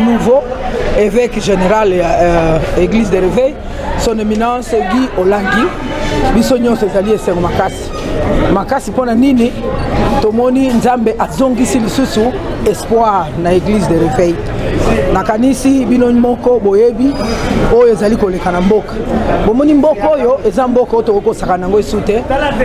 nouveau évêque général Église de Réveil, son éminence Guy Olangi. Biso nyonso ezali esengo makasi. Makasi pona nini tomoni Nzambe azongisi lisusu espoir na Église de Réveil. Nakanisi bino moko boyebi oyo ezali koleka na mboka. Bomoni mboka oyo eza mboka oyo tokosaka nango esute.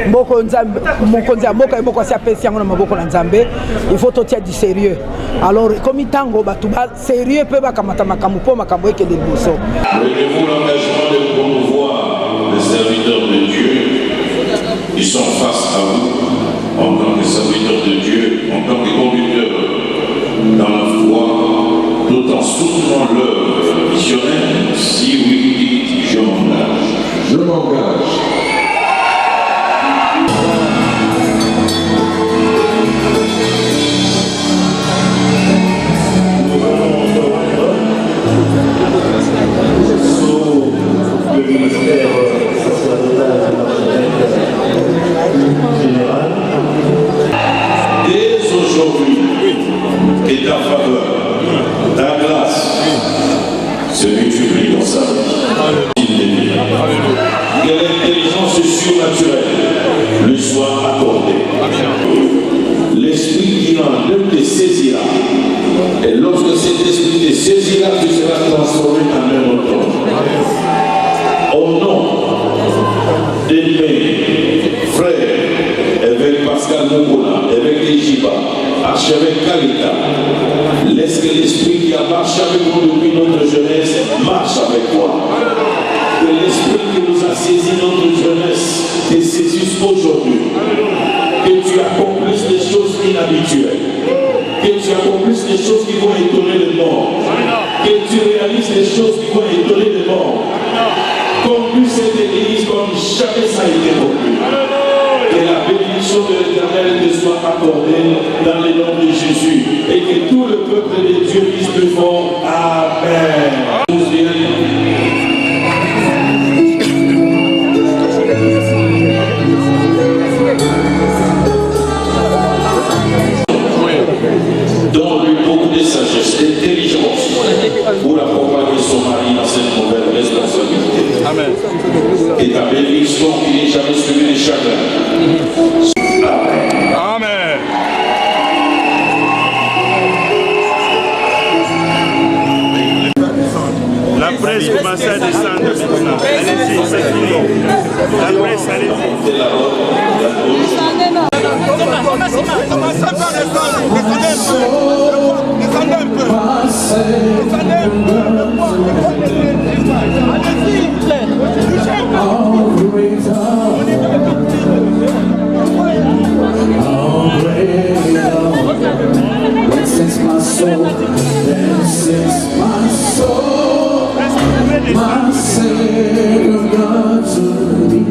Mboka Nzambe mokonzi ya mboka mboka si apesi yango na maboko na Nzambe. Il faut totia du sérieux. Alors comme tango batu ba sérieux pe bakamata makambo po makambo eke de liboso. Prenez-vous l'engagement de promouvoir les serviteurs de Dieu qui sont face à vous en tant que serviteurs de Dieu, en tant que conducteurs dans la foi, tout en soutenant l'œuvre missionnaire. Si oui, dites, je m'engage. Je m'engage. Le ministère sacerdotal général. Dès aujourd'hui, que ta faveur, ta grâce se multiplie dans sa vie. Que l'intelligence surnaturelle lui soit accordée. L'esprit qui en Dieu te saisira. Et lorsque cet esprit te saisira, tu seras transformé en un autre homme. Au nom de mes frères, évêque Pascal Mokola, évêque Ejiba, archevêque Kalita, laisse que l'esprit qui a marché avec nous depuis notre jeunesse marche avec toi. Que l'esprit qui nous a saisi notre jeunesse te saisisse aujourd'hui. Que tu accomplisses des choses inhabituelles. Que tu accomplisses des choses qui vont étonner les morts. Que tu réalises des choses qui vont étonner les morts. Conduis cette église comme jamais ça a été conduit. Que la bénédiction de l'Éternel te soit accordée dans le nom de Jésus. Et que tout le peuple de Dieu dise plus fort Amen. Donne-lui beaucoup de sagesse, d'intelligence pour accompagner son mari dans cette nouvelle responsabilité. Amen. Et ta bénédiction qui n'est jamais suivie de chacun. Amen. Amen. La presse commence à descendre maintenant. Allez-y, c'est fini. La presse, allez-y. Commencez par descendre. Descendez un peu. Descendez un peu. Descendez un peu. Allez-y. This is my soul. This is my soul. My Savior God to thee.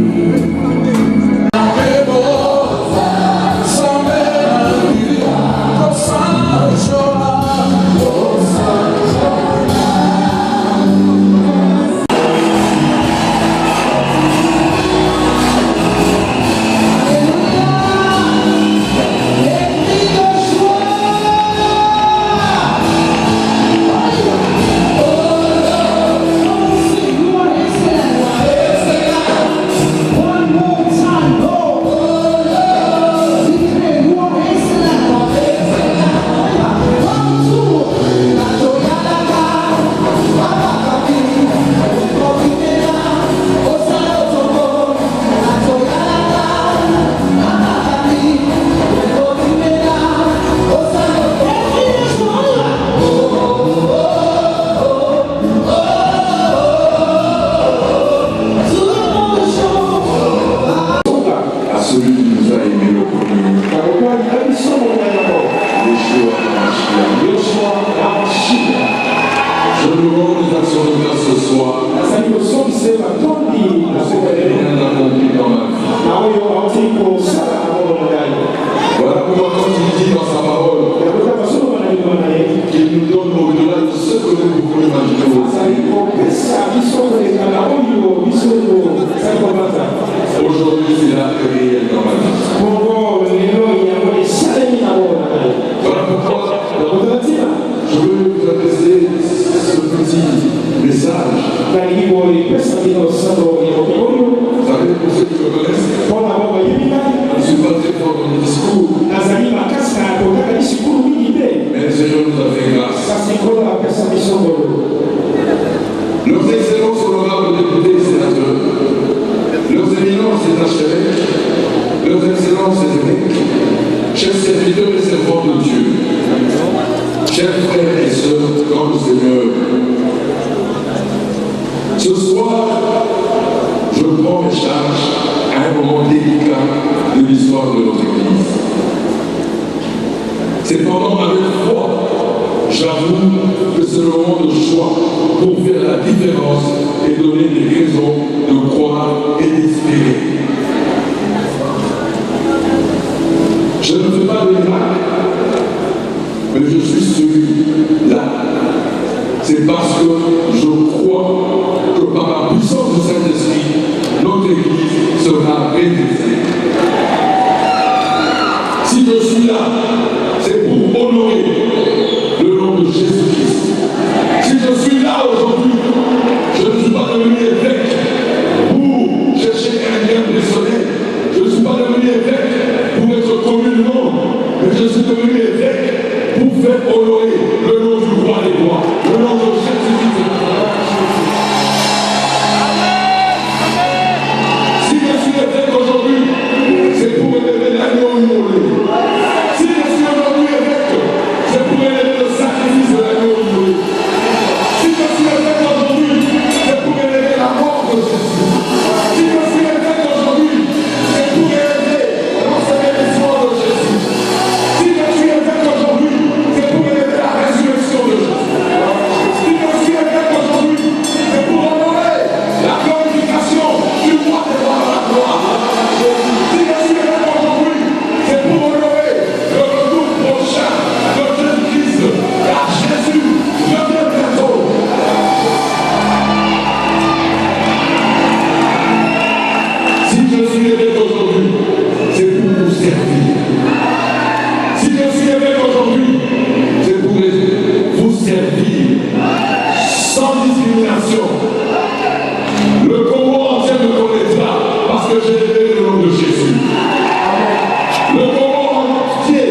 Aujourd'hui, c'est la réelle dans ma vie. Voilà pourquoi je veux vous adresser Seigneur. Ce soir, je prends mes charges à un moment délicat de l'histoire de notre Église. Cependant, avec foi, j'avoue que c'est le moment de choix pour faire la différence et donner des raisons de croire et d'espérer. Je ne fais pas de miracles, mais je suis celui-là. C'est parce que je crois que par la puissance du Saint-Esprit, notre Église sera réalisée. Si je suis là, c'est pour honorer le nom de Jésus-Christ. Si je suis là aujourd'hui, je ne suis pas devenu évêque pour chercher un bien personnel. Je ne suis pas devenu évêque pour être connu du monde, mais je suis devenu évêque pour faire honorer le nom du roi des rois, le nom de Jésus-Christ. Si je suis évêque aujourd'hui, c'est pour élever l'agneau immolé. Si je suis aujourd'hui évêque, c'est pour élever le sacrifice de l'agneau immolé. Si je suis évêque aujourd'hui, c'est pour élever la mort de Jésus. Si je suis évêque aujourd'hui, c'est pour élever l'enseignement de Jésus. Si je suis évêque aujourd'hui, c'est pour élever la résurrection de Jésus. Si je suis évêque aujourd'hui, c'est pour honorer la glorification du roi des rois de la gloire. Si je suis évêque aujourd'hui, c'est pour honorer le retour prochain de Jésus-Christ, car Jésus revient bientôt. Si je suis évêque aujourd'hui, c'est pour vous servir. Si je suis évêque aujourd'hui, c'est pour vous servir sans discrimination. Le Congo entier me connaîtra parce que j'ai élevé le nom de Jésus. Le Congo entier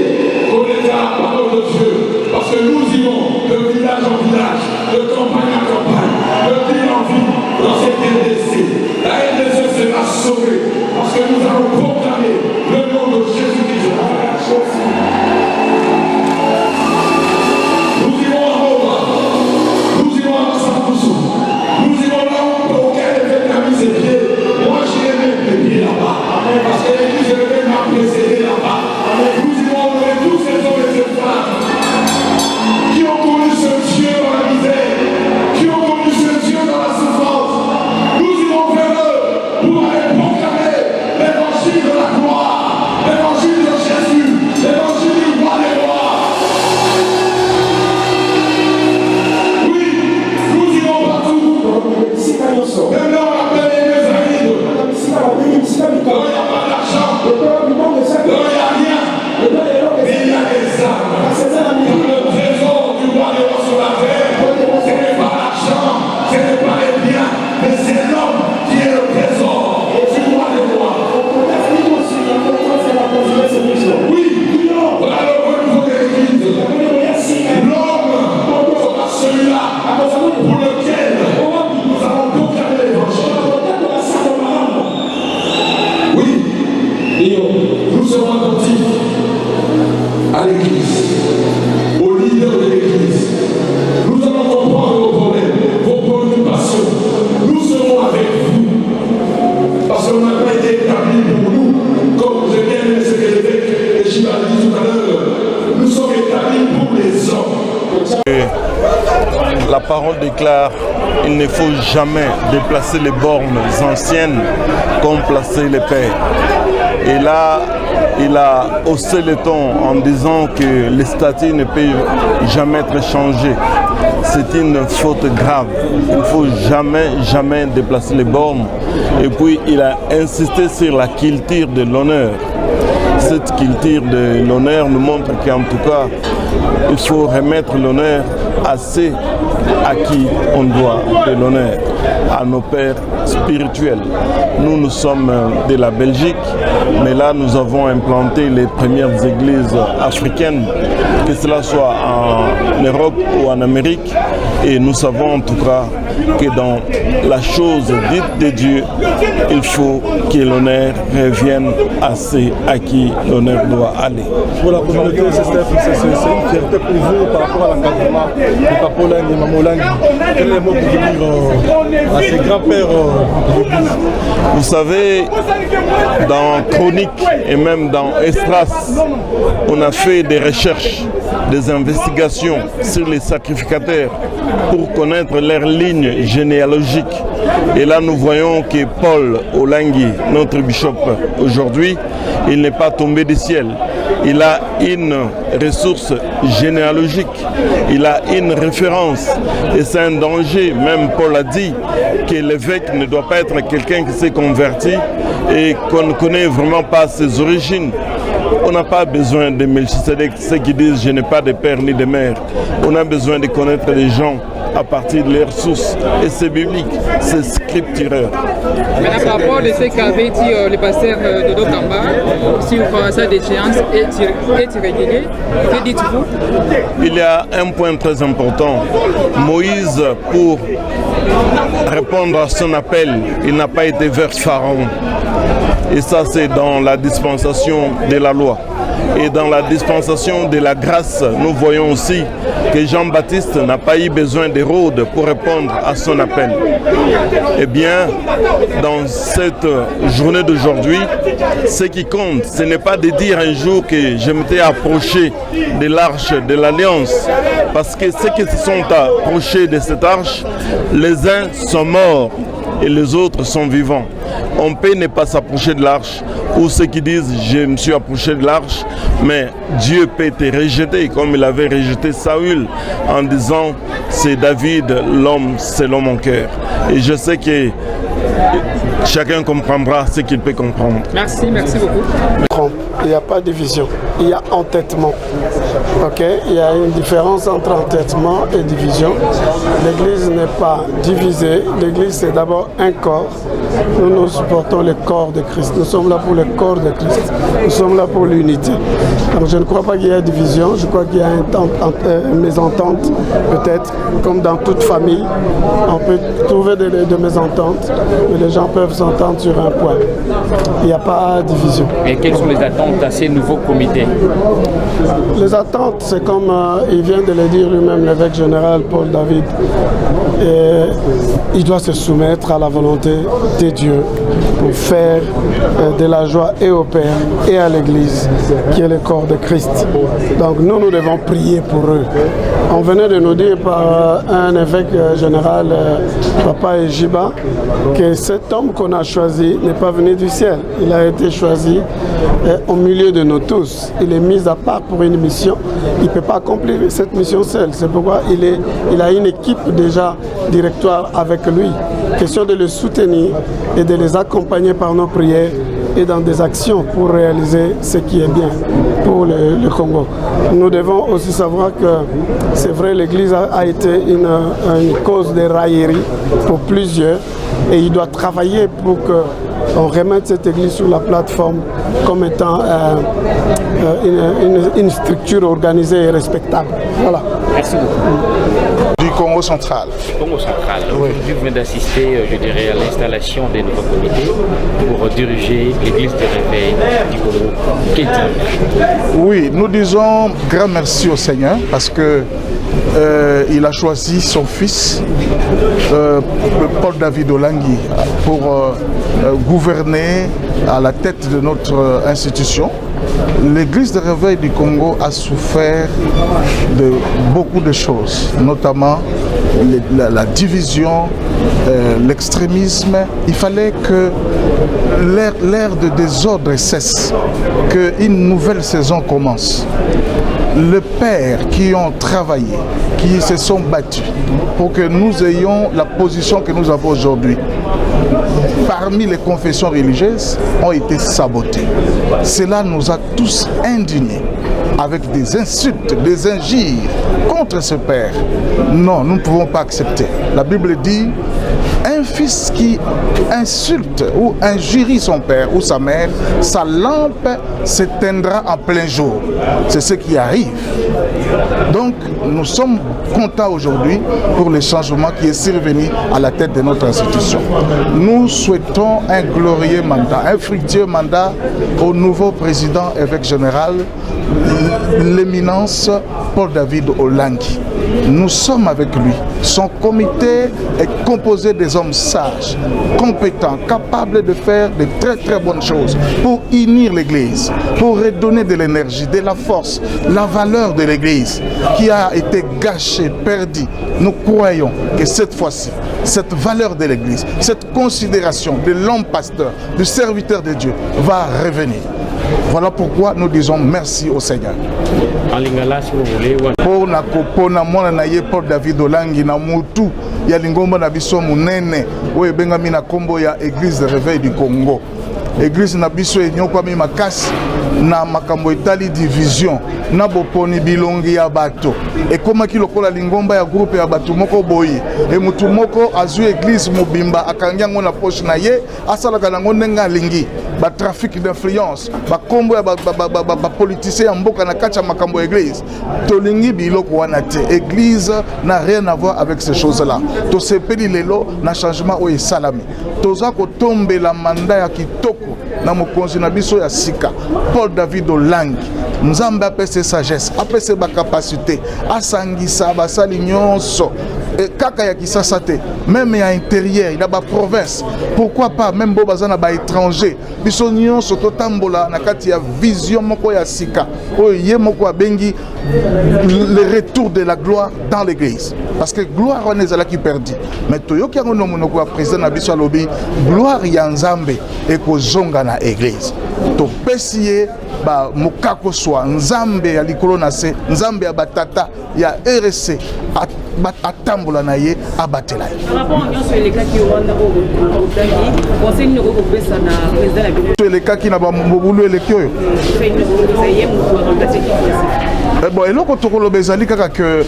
connaîtra la parole de Dieu parce que nous irons de village en village, de campagne en campagne, de ville en ville dans cette RDC. La RDC sera sauvée parce que nous allons proclamer le nom de Jésus-Christ. Nous irons à Roma, nous irons à Saint-Poussou, nous irons là où aucun évêque n'a mis ses pieds. Moi j'irai mettre mes pieds là-bas, parce que l'église évêque m'a précédé là-bas. Nous irons honorer tous ces hommes et ces femmes qui ont connu ce Dieu dans la misère, qui ont connu ce Dieu dans la souffrance. Nous irons vers eux pour aller proclamer l'évangile de la gloire, l'évangile de Jésus, l'évangile du roi des rois. Oui, nous irons partout. Même là on appelle les Mézarides. Là où il n'y a pas d'argent, là où il n'y a rien, mais il y a des âmes. Le trésor du roi des rois sur la terre, ce n'est pas l'argent, ce n'est pas les biens, mais c'est l'homme qui est le trésor du roi des rois. Oui, voilà le renouveau de l'Église. L'homme sera celui-là pour lequel nous allons proclamer l'évangile. Oui, nous serons attentifs à l'Église, aux leaders de l'Église. Nous allons comprendre vos problèmes, vos préoccupations. Nous serons avec vous. Parce qu'on n'a pas été établi pour nous, comme j'ai bien aimé ce que l'évêque et Gilles a dit tout à l'heure. Nous sommes établis pour les hommes. La parole déclare il ne faut jamais déplacer les bornes anciennes comme placer les pères. Et là, il a haussé le ton en disant que les statuts ne peuvent jamais être changés. C'est une faute grave. Il ne faut jamais déplacer les bornes. Et puis, il a insisté sur la culture de l'honneur. Cette culture de l'honneur nous montre qu'en tout cas, il faut remettre l'honneur à ceux à qui on doit de l'honneur, à nos pères spirituels. Nous sommes de la Belgique, mais là nous avons implanté les premières églises africaines que cela soit en Europe ou en Amérique. Et nous savons en tout cas que dans la chose dite de Dieu, il faut que l'honneur revienne à ceux à qui l'honneur doit aller. Pour la communauté, c'est une fierté pour vous par rapport à l'encadrement de Papa Olangi et Maman Olangi. Quel est le mot pour dire à ces grands-pères de l'Église? Vous savez, dans Chronique et même dans Estras, on a fait des recherches, des investigations sur les sacrificateurs pour connaître leur ligne généalogique. Et là, nous voyons que Paul Olangi, notre bishop aujourd'hui, il n'est pas tombé du ciel. Il a une ressource généalogique, il a une référence. Et c'est un danger, même Paul a dit, que l'évêque ne doit pas être quelqu'un qui s'est converti et qu'on ne connaît vraiment pas ses origines. On n'a pas besoin de Melchisedec, ceux qui disent « je n'ai pas de père ni de mère ». On a besoin de connaître les gens à partir de leurs sources. Et c'est biblique, c'est scripturaire. Maintenant, par rapport à ce qu'avait dit le pasteur Dodo Kamba sur sa déchéance est irrégulier, que dites-vous? Il y a un point très important. Moïse, pour répondre à son appel, il n'a pas été vers Pharaon. Et ça, c'est dans la dispensation de la loi. Et dans la dispensation de la grâce, nous voyons aussi que Jean-Baptiste n'a pas eu besoin d'Hérode pour répondre à son appel. Eh bien, dans cette journée d'aujourd'hui, ce qui compte, ce n'est pas de dire un jour que je m'étais approché de l'arche de l'Alliance, parce que ceux qui se sont approchés de cette arche, les uns sont morts et les autres sont vivants. On peut ne pas s'approcher de l'arche, ou ceux qui disent je me suis approché de l'arche, mais Dieu peut te rejeter comme il avait rejeté Saül en disant c'est David l'homme selon mon cœur. Et je sais que chacun comprendra ce qu'il peut comprendre. Merci beaucoup. Il n'y a pas de division, il y a entêtement. Okay? Il y a une différence entre entêtement et division. L'Église n'est pas divisée, l'Église c'est d'abord un corps. Nous supportons le corps de Christ, nous sommes là pour le corps de Christ, nous sommes là pour l'unité. Donc je ne crois pas qu'il y ait division, je crois qu'il y a une mésentente, peut-être, comme dans toute famille. On peut trouver des mésententes, mais les gens peuvent s'entendre sur un point. Il n'y a pas de division. Et quelles sont les attentes à ces nouveaux comités? Les attentes, c'est comme il vient de le dire lui-même, l'évêque général Paul David. Et il doit se soumettre à la volonté de Dieu pour faire de la joie et au Père et à l'Église, qui est le corps de Christ. Donc nous devons prier pour eux. On venait de nous dire par un évêque général, Papa Ejiba, que cet homme qu'on a choisi n'est pas venu du ciel. Il a été choisi au milieu de nous tous. Il est mis à part pour une mission. Il ne peut pas accomplir cette mission seul. C'est pourquoi il a une équipe déjà directoire avec lui. Question de le soutenir et de les accompagner par nos prières et dans des actions pour réaliser ce qui est bien pour le Congo. Nous devons aussi savoir que c'est vrai, l'Église a été une cause de raillerie pour plusieurs et il doit travailler pour qu'on remette cette Église sur la plateforme comme étant une structure organisée et respectable. Voilà. Merci beaucoup. Du Congo central. Congo central. Aujourd'hui, vous venez d'assister, je dirais, à l'installation des nouveaux comités pour diriger l'église de réveil du Congo. Qu'est-il? Oui, nous disons grand merci au Seigneur parce que il a choisi son fils, Paul David Olangi, pour gouverner à la tête de notre institution. L'église de réveil du Congo a souffert de beaucoup de choses, notamment la division, l'extrémisme. Il fallait que l'ère de désordre cesse, qu'une nouvelle saison commence. Les pères qui ont travaillé, qui se sont battus pour que nous ayons la position que nous avons aujourd'hui, parmi les confessions religieuses, ont été sabotées. Cela nous a tous indignés avec des insultes, des injures contre ce père. Non, nous ne pouvons pas accepter. La Bible dit Un fils qui insulte ou injurie son père ou sa mère, sa lampe s'éteindra en plein jour. C'est ce qui arrive. Donc, nous sommes contents aujourd'hui pour le changement qui est survenu à la tête de notre institution. Nous souhaitons un glorieux mandat, un fructueux mandat au nouveau président évêque général, l'éminence Paul-David Olangi. Nous sommes avec lui. Son comité est composé des hommes sages, compétents, capables de faire de très très bonnes choses pour unir l'Église, pour redonner de l'énergie, de la force, la valeur de l'Église qui a été gâchée, perdue. Nous croyons que cette fois-ci, cette valeur de l'Église, cette considération de l'homme pasteur, du serviteur de Dieu va revenir. Voilà pourquoi nous disons merci au Seigneur. En lingala, si vous voulez. Pour Paul David Olangi na mutu ya lingomba na biso munene oyo bengami na kombo ya Église de Réveil du Congo. Église na biso enyokwami makasi na makambo etali division na boponi bilongi ya bato ekomaki lokola lingomba ya groupe ya bato moko boyi e mutu moko azwi église mobimba akangi yango na poche na ye asalaka nango ndenge alingi ba trafic d'influence ba kombo ya ba politicien ya mboka na kati ya makambo ya église tolingi biloko wana te. Église n'a rien à voir avec ces choses là. To sepeli lelo na changement oyo esalami toza kotombela manda ya kitoko na mokonzi na biso ya sika Paul David Olangi. Nzambe apese sagesse, apese ba capacité, asangisa basali nyonso kaka ya kisasa te, même ya intérieur, il a ba province. Pourquoi pas même bo bazana ba étranger. Biso nyonso totambola na kati ya vision moko ya sika. Oyo ye moko abengi le retour de la gloire dans l'église. Parce que gloire on est là qui perdit. Mais toyoki yango no monoko ya président na biso alobi gloire ya Nzambe ekozonga na église. To pesiye ba mokako swa Nzambe ya likolo na se, Nzambe ya batata ya RC atambola na ye abatela ye. Elekaki na bamobulu eleki oyo bon eloko tokoloba ezali kaka ke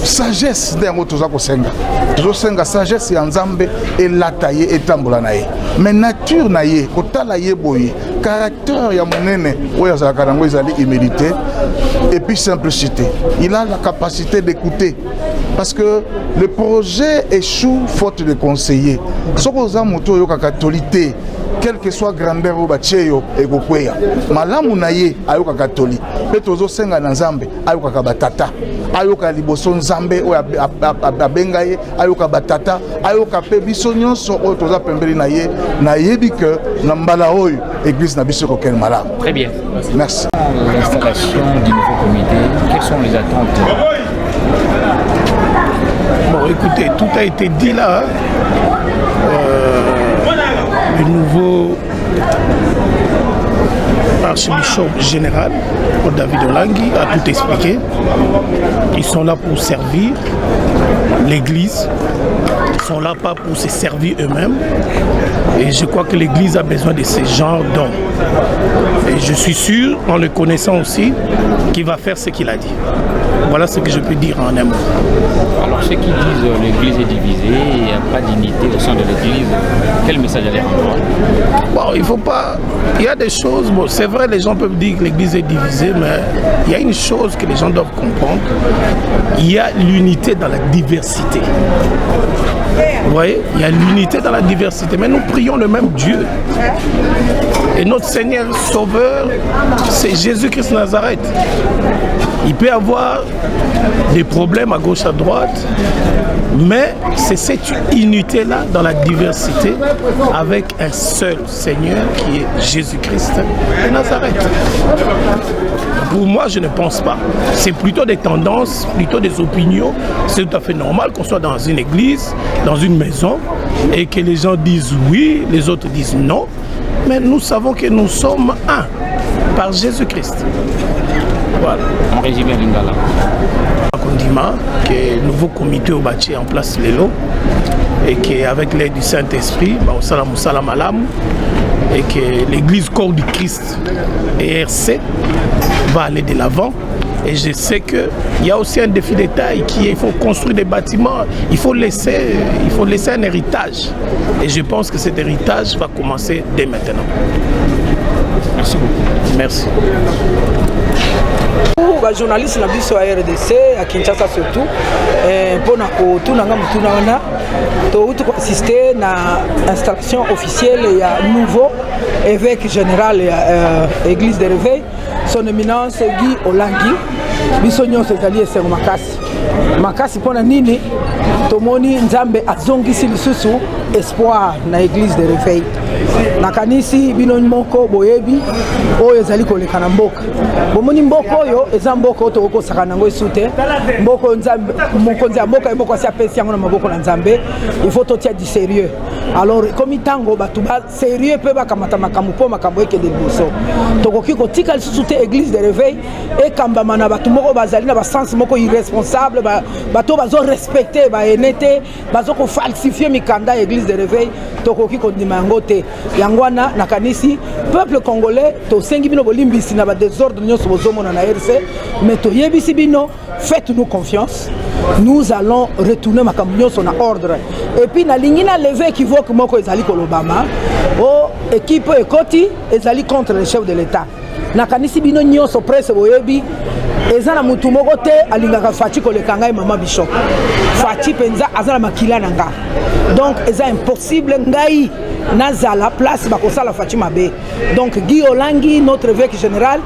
sagesse nde yango toza kosenga, tozosenga sagesse ya Nzambe elata ye etambola na ye. Mais nature na ye kotala ye boye caractère ya monene oyo azalaka nango ezali humilité et puis simplicité. Il a la capacité d'écouter parce que le projet échoue faute de conseillers. Soko za moto yo katolité quelle que soit grandeur ou bacheyo ekokweya malamu na ye ayoka katoli pe tozo senga na Nzambe ayoka batata ayoka liboso Nzambe oyo abenga ye ayoka batata ayoka pe biso nyonso oyo toza pembeli na ye na yebi que na mbala oyo église na biso ko ken malamu. Très bien. Merci. L'installation du nouveau comité, quelles sont les attentes? Bon, écoutez, tout a été dit là. Le nouveau archbishop général, Paul-David Olangi, a tout expliqué. Ils sont là pour servir l'Église. Ils ne sont là pas pour se servir eux-mêmes. Et je crois que l'Église a besoin de ce genre d'hommes. Et je suis sûr, en le connaissant aussi, qu'il va faire ce qu'il a dit. Voilà ce que je peux dire en un mot. Alors ceux qui disent l'Église est divisée, il n'y a pas d'unité au sein de l'Église, quel message allez rendre? Bon, il faut pas... Il y a des choses... Bon, c'est vrai, les gens peuvent dire que l'Église est divisée, mais il y a une chose que les gens doivent comprendre. Il y a l'unité dans la diversité. Vous voyez, il y a l'unité dans la diversité, mais nous prions le même Dieu. Et notre Seigneur Sauveur, c'est Jésus-Christ de Nazareth. Il peut y avoir des problèmes à gauche, à droite, mais c'est cette unité-là dans la diversité avec un seul Seigneur qui est Jésus-Christ de Nazareth. Pour moi, je ne pense pas. C'est plutôt des tendances, plutôt des opinions. C'est tout à fait normal qu'on soit dans une église, dans une maison, et que les gens disent oui, les autres disent non. Mais nous savons que nous sommes un par Jésus-Christ. Voilà. En résumé, Lingala. Condiment que le nouveau comité au bâti en place les lots et qu'avec l'aide du Saint-Esprit, et que l'église corps du Christ et RC va aller de l'avant Et je sais qu'il y a aussi un défi de taille qui est il faut construire des bâtiments, il faut laisser un héritage. Et je pense que cet héritage va commencer dès maintenant. Merci beaucoup. Merci. Ba journaliste na biso ya RDC à Kinshasa surtout mpona kotunanga mutuna wana touti koassiste na installation officielle ya nouveau évêque général ya église de réveil son éminence Guy Olangi biso nyonso ezali esengo makasi mpona nini tomoni nzambe azongisi lisusu espoir na église de réveil nakanisi bino moko boyebi oyo ezali koleka na mboka bomoni mboka oyo eza mboka oyo tokokosaka nango esu te mboka oyo nzambe mokonzi ya mboka moko asi apesi yango na maboko na nzambe il faut totia du sérieux alors ekomi ntango bato ba sérieux mpe bakamata makambo mpo makambo ekende liboso tokoki kotika lisusu te église de réveil ekambama na bato moko bazali na basense moko irresponsable bato bazorespecte baene te bazokofalsifie mikanda ya église de réveil tokoki kondima yango te yango wana nakanisi peuple congolais tosengi bino bolimbisi na badésordre nyonso bozomona na RC mais toyebisi bino faites-nous confiance nous allons retourner makambo nyonso na ordre et puis nalingi na lever équivoque moko ezali kolobama o équipe ekoti ezali contre le chef de l'État nakanisi bino nyonso presse boyebi eza na mutu moko te alingaka Faci koleka ngai mama Bishop Faci penza aza na makila na nga donc eza impossible ngai nazala place bakosala Faci mabe donc Guy Olangi notre évêque général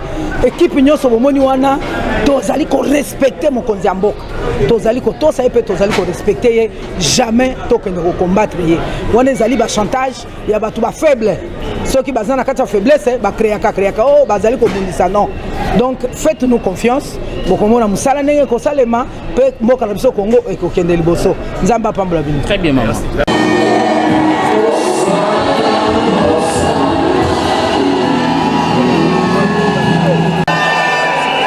équipe nyonso bomoni wana tozali ko respecter mokonzi ya mboka tozali ko tosa epe tozali ko respecter ye jamais tokende ko combattre ye wana ezali ba chantage ya batu ba faible ceux qui bazana kati ya faiblesse ba créaka oh bazali ko bundisa non donc faites-nous confiance bokomona musala ndenge ko salema pe mboka na biso Congo ekokende liboso nzamba pambola bino. Très bien maman.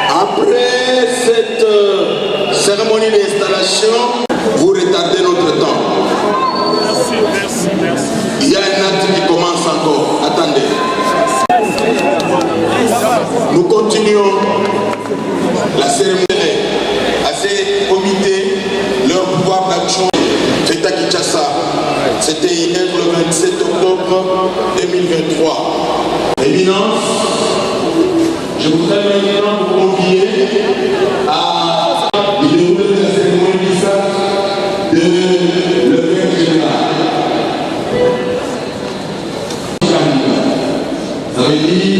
Après cette cérémonie d'installation, vous retardez notre temps. Merci. Il y a un acte qui commence encore. Attendez. Nous continuons la cérémonie à ces comités, leur pouvoir d'action. Fête à Kinshasa, c'était hier le 27 octobre 2023. Éminence, je voudrais maintenant vous convier à dérouler la cérémonie du sac de l'évêque général. Vous avez dit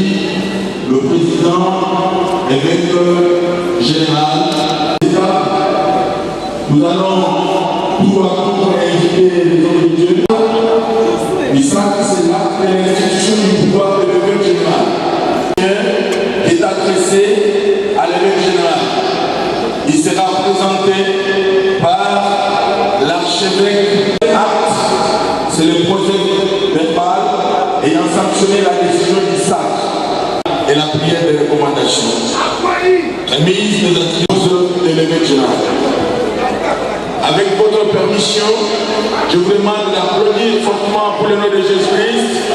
le président, évêque général. Nous allons tout à coup inviter les hommes de Dieu. Il semble que c'est l'acte de l'institution du pouvoir de l'évêque général qui est adressé à l'évêque général. Il sera présenté par l'archevêque. Acte, c'est le projet verbal ayant sanctionné la décision du SAC et la prière de recommandation. Remise des attributions de l'évêque général. Avec votre permission, je vous demande d'applaudir fortement pour le nom de Jésus-Christ.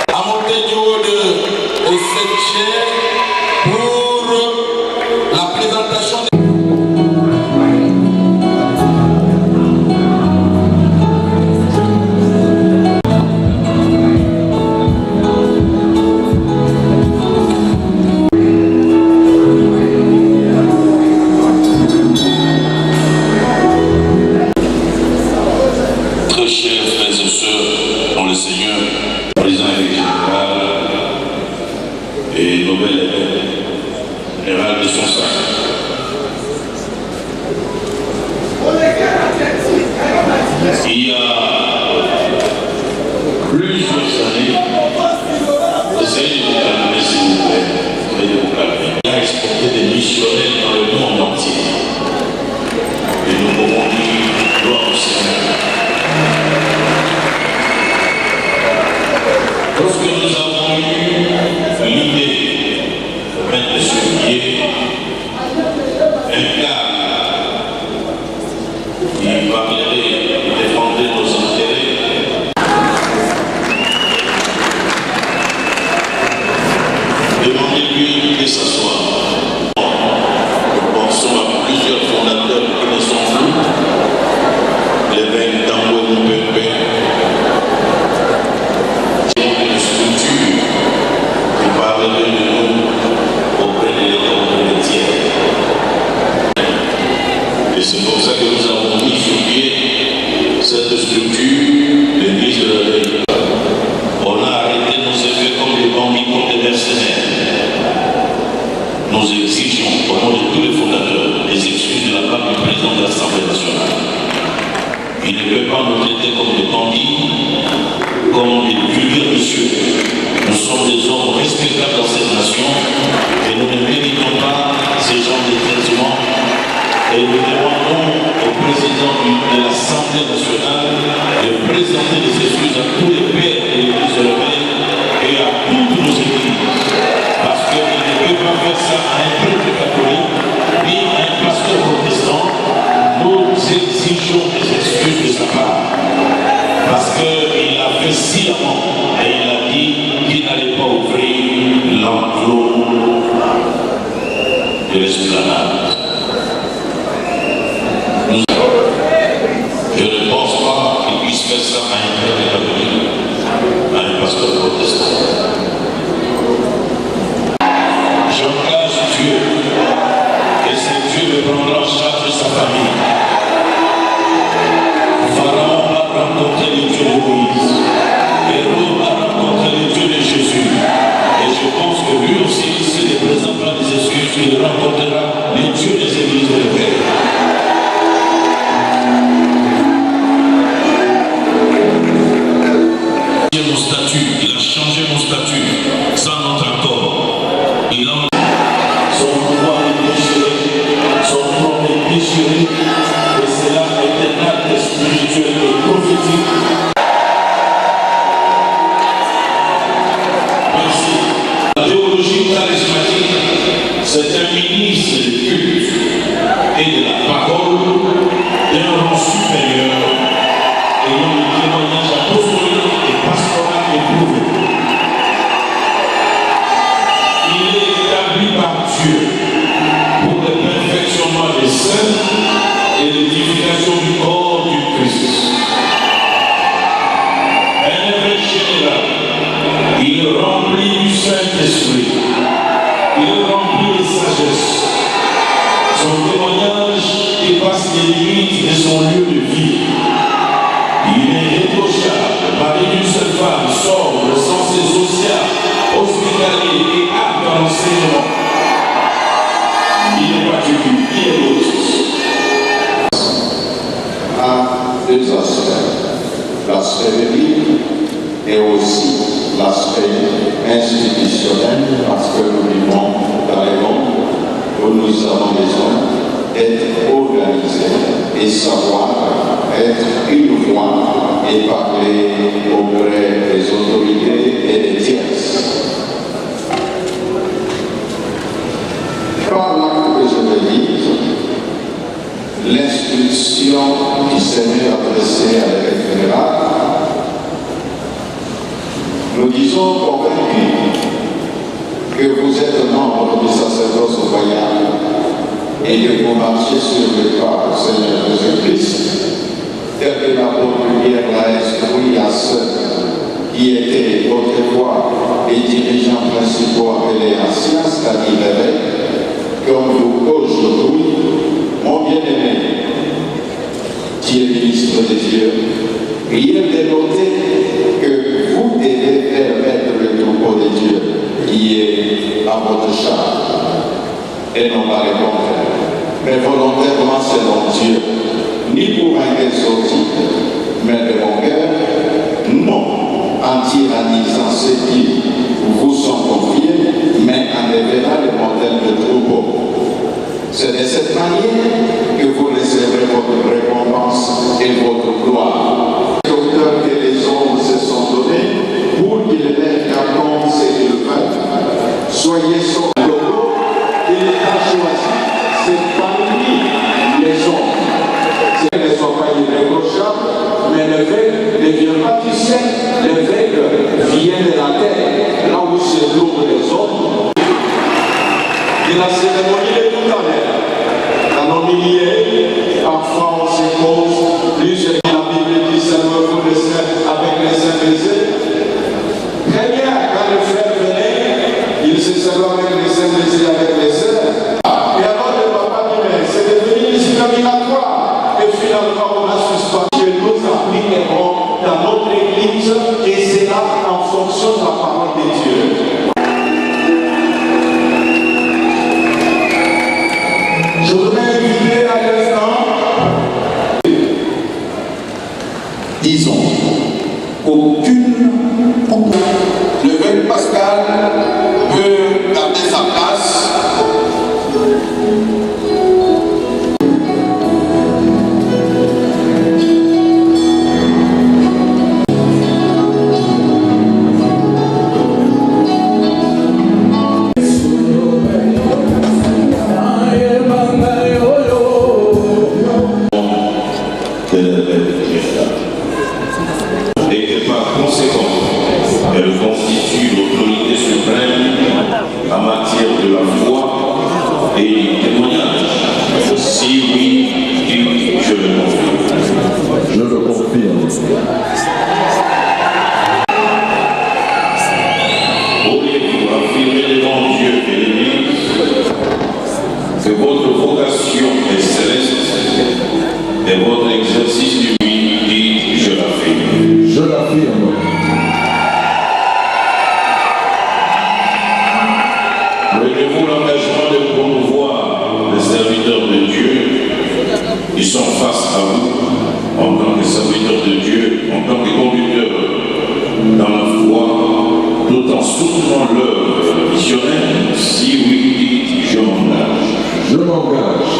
À monter du haut de cette chaire pour la présentation de... Il y a plusieurs années, essayez de vous calmer s'il vous plaît, essayez de vous calmer. Il a exporté des missionnaires dans le monde entier. Et nous pouvons dire gloire au Seigneur. Lorsque nous avons eu l'idée, le 22 février, un cas qui parlerait de défendre nos intérêts, demandez-lui de s'asseoir. C'est pour ça que nous avons mis sur pied cette structure, l'église de la veille. On a arrêté nos effets comme des bandits, comme des mercenaires. Nous exigeons, au nom de tous les fondateurs, des excuses de la part du président de l'Assemblée nationale. Il ne peut pas nous traiter comme des bandits, comme des vulgaires messieurs. Nous sommes des hommes respectables dans cette nation et nous ne méritons pas ces genres de traitements. Et nous demandons au président de l'Assemblée nationale de présenter des excuses à tous les pères de l'Église de l'éveil et à toutes nos églises. Parce qu'il ne peut pas faire ça à un prêtre catholique ni à un pasteur protestant. Nous exigeons des excuses de sa part. Parce qu'il a fait sciemment et il a dit qu'il n'allait pas ouvrir l'enclos de l'esplanade. Je ne pense pas qu'il puisse faire ça à un prêtre catholique, à un pasteur protestant. J'engage Dieu et c'est Dieu qui prendra en charge sa famille. Pharaon a rencontré le Dieu de Moïse. Héros a rencontré le Dieu de Jésus. Et je pense que lui aussi, s'il ne présente pas des excuses, il rencontrera les dieux des églises de l'éveil. Mon statut, il a changé mon statut sans notre accord. Il a son pouvoir est déchiré, son trône est déchiré, et cela est un acte spirituel et prophétique. Merci. La théologie charismatique, c'est un ministre de culte et de la parole d'un rang supérieur ayant le témoignage apostolique et pastoral éprouvé. Il est établi par Dieu pour le perfectionnement des saints et l'édification du corps du Christ. Un évêque général, il est rempli du Saint-Esprit, il est rempli de sagesse. Son témoignage dépasse les limites de son lieu de vie. Il est irréprochable, mari d'une seule femme, sobre, sensé, social, hospitalier et apte à l'enseignement. Il est particulier, il est l'autre. À deux aspects, l'aspect biblique et aussi l'aspect institutionnel, parce que nous vivons dans les mondes où nous avons besoin d'être organisés et savoir être une voix et parler auprès des autorités et des tierces. Par l'acte que je vais dire, l'instruction qui s'est adressée à l'évêque général, nous disons convaincus que vous êtes membre du sacerdoce royal et que vous marchez sur le pas du Seigneur Jésus-Christ, tel que l'apôtre Pierre l'a instruit à ceux qui étaient autrefois les dirigeants principaux appelés anciens, c'est-à-dire l'évêque, comme vous aujourd'hui, mon bien-aimé, qui est ministre de Dieu, il est dénoté que vous devez permettre le troupeau de Dieu qui est à votre charge, et non pas le contraire, mais volontairement selon Dieu, ni pour un exotique, mais de mon cœur, non en tyrannisant ceux qui vous sont confiés, mais en devenant le modèle de troupeau. C'est de cette manière que vous recevrez votre récompense et votre gloire. L'auteur que les hommes se sont donnés pour qu'ils mettent à compte ce qu'ils veulent. Soyez son logo, il a choisi, c'est parmi les hommes. Ce ne sont pas irréprochables, mais l'évêque ne vient pas du ciel, l'évêque vient de la terre, là où se trouvent les hommes. De la cérémonie de tout à l'heure, dans nos milliers, parfois on se pose, plus que la Bible dit servez-vous le Seigneur avec les saints baisers. Très bien, quand le frère venait, il se servait avec les saints baisers avec les sœurs. Et alors le papa dit, mais c'est devenu discriminatoire. également la suspension que nous appliquerons dans notre Église et c'est là en fonction de la parole de Dieu. Je voudrais inviter à l'instant, disons, aucune le Père Pascal peut garder sa place. Et que par conséquent, elle constitue l'autorité suprême en matière de la foi et du témoignage. Si oui, je le confirme. Je le confirme. Pourriez-vous affirmer devant Dieu et l'Église que votre vocation est céleste et votre exercice du oui, je l'affirme. Je l'affirme. Prenez-vous l'engagement de promouvoir les serviteurs de Dieu qui sont face à vous en tant que serviteurs de Dieu, en tant que conducteurs dans la foi, tout en soutenant leur missionnaire. Si oui, je m'engage. Je m'engage.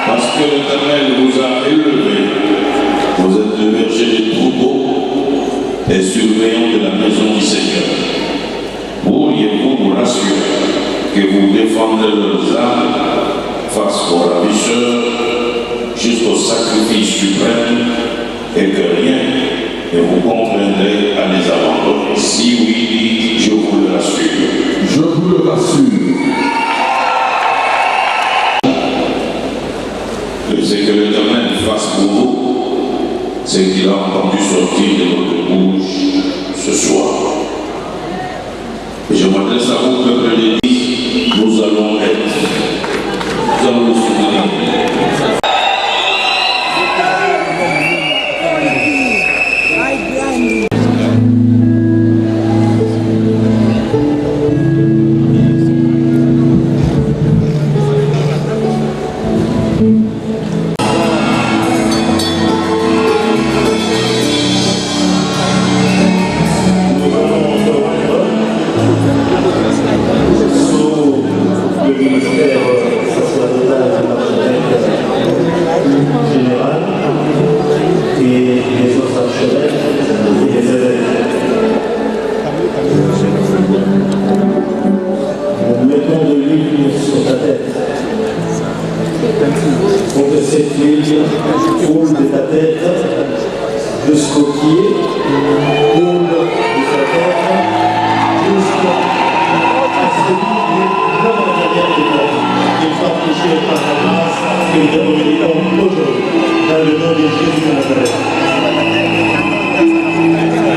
Parce que l'Éternel vous a élevé, vous êtes le berger des troupeaux et surveillant de la maison du Seigneur. Pourriez-vous vous rassurer que vous défendez leurs âmes face aux ravisseurs jusqu'au sacrifice suprême et que rien ne vous contraindrait à les abandonner? Si oui, je vous le rassure. Je vous le rassure. C'est que l'Éternel fasse pour vous ce qu'il a entendu sortir de votre bouche ce soir. Et je m'adresse à vous, peuple d'Église, nous allons être, nous allons le soutenir.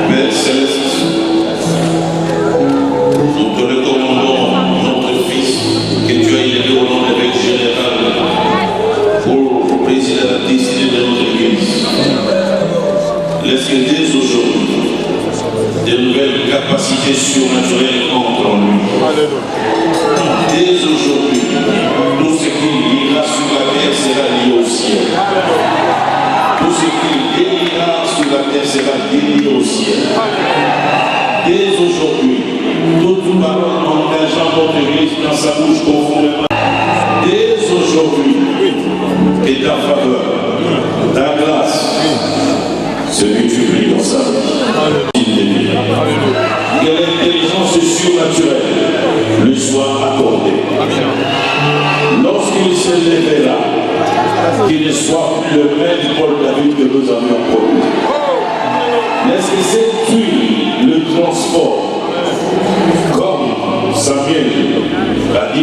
Père Céleste, nous te recommandons notre Fils que tu as élevé au nom de l'évêque général pour présider la destinée de notre Église. Laisse que dès aujourd'hui, de nouvelles capacités surnaturelles entrent en lui. Dès aujourd'hui, tout ce qui ira sur la terre sera lié au ciel. Tout ce qui déliera sur la terre sera délié au ciel. Dès aujourd'hui, toute parole engageant votre Église dans sa bouche conformément. Dès aujourd'hui, et ta faveur, ta grâce, se multiplie dans sa vie. Que l'intelligence surnaturelle lui soit accordée. Lorsqu'il se lèvera, qu'il ne soit plus le même Paul David que nous avions connu. Laisse que cette huile le transporte, comme Samuel l'a dit.